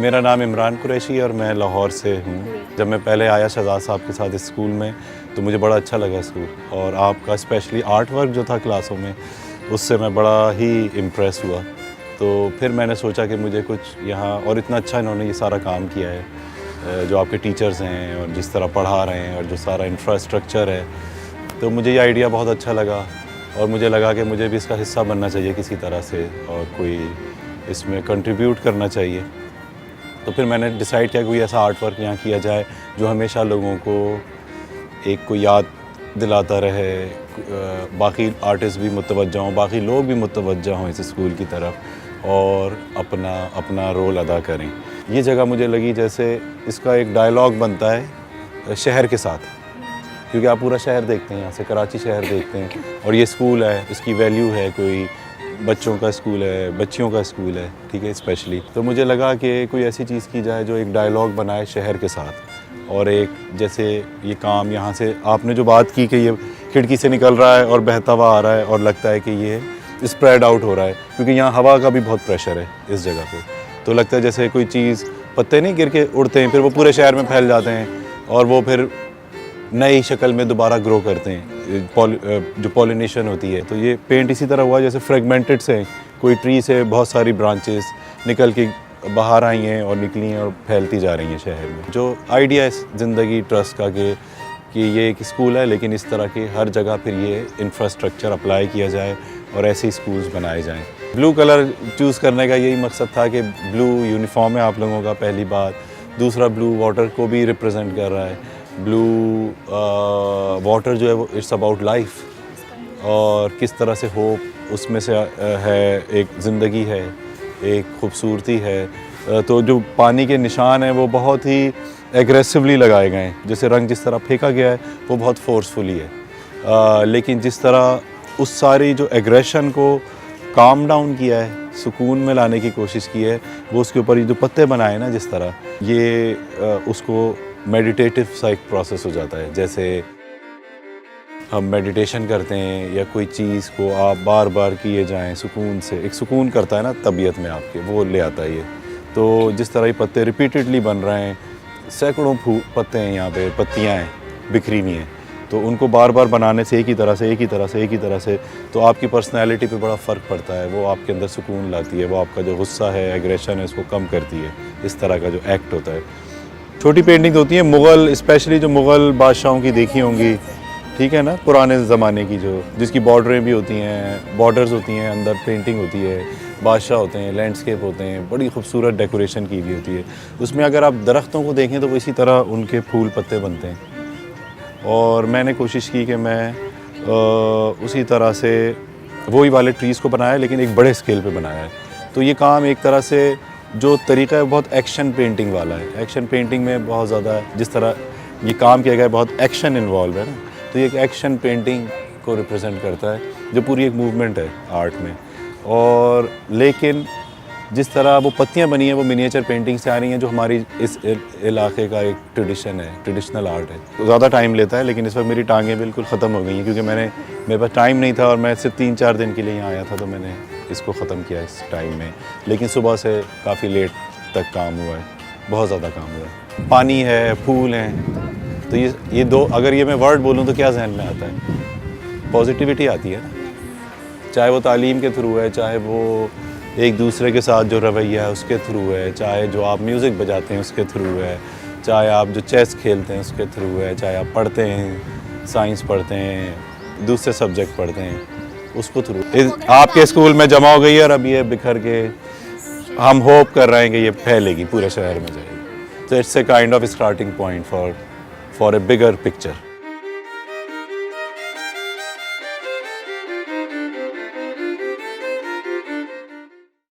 میرا نام عمران قریشی اور میں لاہور سے ہوں. جب میں پہلے آیا شہزاد صاحب کے ساتھ اسکول میں تو مجھے بڑا اچھا لگا اسکول, اور آپ کا اسپیشلی آرٹ ورک جو تھا کلاسوں میں اس سے میں بڑا ہی امپریس ہوا. تو پھر میں نے سوچا کہ مجھے کچھ یہاں, اور اتنا اچھا انہوں نے یہ سارا کام کیا ہے جو آپ کے ٹیچرز ہیں اور جس طرح پڑھا رہے ہیں اور جو سارا انفراسٹرکچر ہے, تو مجھے یہ آئیڈیا بہت اچھا لگا اور مجھے لگا کہ مجھے بھی اس کا حصہ بننا چاہیے کسی طرح سے اور کوئی اس میں کنٹریبیوٹ کرنا چاہیے. تو پھر میں نے ڈیسائیڈ کیا کہ کوئی ایسا آرٹ ورک یہاں کیا جائے جو ہمیشہ لوگوں کو ایک کو یاد دلاتا رہے, باقی آرٹسٹ بھی متوجہ ہوں, باقی لوگ بھی متوجہ ہوں اس اسکول کی طرف اور اپنا رول ادا کریں. یہ جگہ مجھے لگی جیسے اس کا ایک ڈائلاگ بنتا ہے شہر کے ساتھ, کیونکہ آپ پورا شہر دیکھتے ہیں, یہاں سے کراچی شہر دیکھتے ہیں, اور یہ اسکول ہے, اس کی ویلیو ہے, کوئی بچوں کا اسکول ہے, بچیوں کا اسکول ہے, ٹھیک ہے اسپیشلی. تو مجھے لگا کہ کوئی ایسی چیز کی جائے جو ایک ڈائلاگ بنائے شہر کے ساتھ, اور ایک جیسے یہ کام یہاں سے آپ نے جو بات کی کہ یہ کھڑکی سے نکل رہا ہے اور بہتا ہوا آ رہا ہے اور لگتا ہے کہ یہ اسپریڈ آؤٹ ہو رہا ہے, کیونکہ یہاں ہوا کا بھی بہت پریشر ہے اس جگہ پہ. تو لگتا ہے جیسے کوئی چیز, پتے نہیں گر کے اڑتے ہیں پھر وہ پورے شہر میں پھیل جاتے ہیں اور وہ پھر نئی شکل میں دوبارہ گرو کرتے ہیں, جو پولینیشن ہوتی ہے. تو یہ پینٹ اسی طرح ہوا جیسے فریگمنٹڈ سے کوئی ٹری سے بہت ساری برانچز نکل کے باہر آئی ہیں اور نکلی ہیں اور پھیلتی جا رہی ہیں شہر میں. جو آئیڈیا ہے زندگی ٹرسٹ کا کہ یہ ایک اسکول ہے, لیکن اس طرح کے ہر جگہ پھر یہ انفراسٹرکچر اپلائی کیا جائے اور ایسے اسکولز بنائے جائیں. بلو کلر چوز کرنے کا یہی مقصد تھا کہ بلو یونیفارم ہے آپ لوگوں کا, پہلی بات. دوسرا بلو واٹر کو بھی ریپرزینٹ کر رہا ہے. بلو واٹر جو ہے وہ اٹس اباؤٹ لائف, اور کس طرح سے ہوپ اس میں سے ہے, ایک زندگی ہے, ایک خوبصورتی ہے. تو جو پانی کے نشان ہیں وہ بہت ہی ایگریسولی لگائے گئے ہیں, جیسے رنگ جس طرح پھینکا گیا ہے وہ بہت فورسفلی ہے, لیکن جس طرح اس ساری جو ایگریشن کو کام ڈاؤن کیا ہے, سکون میں لانے کی کوشش کی ہے, وہ اس کے اوپر یہ جو پتے بنائے نا جس طرح, یہ اس کو میڈیٹیٹو سا ایک پروسیس ہو جاتا ہے. جیسے ہم میڈیٹیشن کرتے ہیں یا کوئی چیز کو آپ بار بار کیے جائیں سکون سے, ایک سکون کرتا ہے نا طبیعت میں آپ کے, وہ لے آتا ہے یہ. تو جس طرح یہ پتے ریپیٹڈلی بن رہے ہیں, سینکڑوں پتے ہیں یہاں پہ, پتیاں ہیں بکھری ہوئی ہیں, تو ان کو بار بار بنانے سے ایک ہی طرح سے تو آپ کی پرسنالٹی پہ بڑا فرق پڑتا ہے. وہ آپ کے اندر سکون لاتی ہے, وہ آپ کا جو غصہ ہے, ایگریشن ہے, اس کو کم کرتی ہے. اس طرح کا جو ایکٹ ہوتا ہے. چھوٹی پینٹنگ ہوتی ہیں مغل, اسپیشلی جو مغل بادشاہوں کی دیکھی ہوں گی, ٹھیک ہے نا, پرانے زمانے کی, جو جس کی بارڈریں بھی ہوتی ہیں, بارڈرز ہوتی ہیں, اندر پینٹنگ ہوتی ہے, بادشاہ ہوتے ہیں, لینڈسکیپ ہوتے ہیں, بڑی خوبصورت ڈیکوریشن کی ہوئی ہوتی ہے. اس میں اگر آپ درختوں کو دیکھیں تو وہ اسی طرح ان کے پھول پتے بنتے ہیں, اور میں نے کوشش کی کہ میں اسی طرح سے وہی والے ٹریز کو بنایا, لیکن ایک بڑے اسکیل پہ بنایا ہے. تو یہ کام ایک طرح سے جو طریقہ ہے بہت ایکشن پینٹنگ والا ہے. ایکشن پینٹنگ میں بہت زیادہ جس طرح یہ کام کیا گیا ہے, بہت ایکشن انوالو ہے نا, تو یہ ایک ایکشن پینٹنگ کو ریپرزینٹ کرتا ہے, جو پوری ایک موومنٹ ہے آرٹ میں. اور لیکن جس طرح وہ پتیاں بنی ہیں وہ منیچر پینٹنگ سے آ رہی ہیں, جو ہماری اس علاقے کا ایک ٹریڈیشن ہے, ٹریڈیشنل آرٹ ہے. زیادہ ٹائم لیتا ہے, لیکن اس وقت میری ٹانگیں بالکل ختم ہو گئی ہیں, کیونکہ میرے پاس ٹائم نہیں تھا, اور میں صرف 3-4 دن کے لیے یہاں آیا تھا, تو میں نے اس کو ختم کیا اس ٹائم میں. لیکن صبح سے کافی لیٹ تک کام ہوا ہے, بہت زیادہ کام ہوا ہے. پانی ہے, پھول ہیں, تو یہ دو, اگر یہ میں ورڈ بولوں تو کیا ذہن میں آتا ہے؟ پازیٹیوٹی آتی ہے نا, چاہے وہ تعلیم کے تھرو ہے, چاہے وہ ایک دوسرے کے ساتھ جو رویہ ہے اس کے تھرو ہے, چاہے جو آپ میوزک بجاتے ہیں اس کے تھرو ہے, چاہے آپ جو چیس کھیلتے ہیں اس کے تھرو ہے, چاہے آپ پڑھتے ہیں, سائنس پڑھتے ہیں, دوسرے سبجیکٹ پڑھتے ہیں, اس کو تھرو آپ کے اسکول میں جمع ہو گئی ہے, اور اب یہ بکھر کے ہم ہوپ کر رہے ہیں کہ یہ پھیلے گی, پورے شہر میں جائے گی. تو it's a kind of starting point for a bigger picture.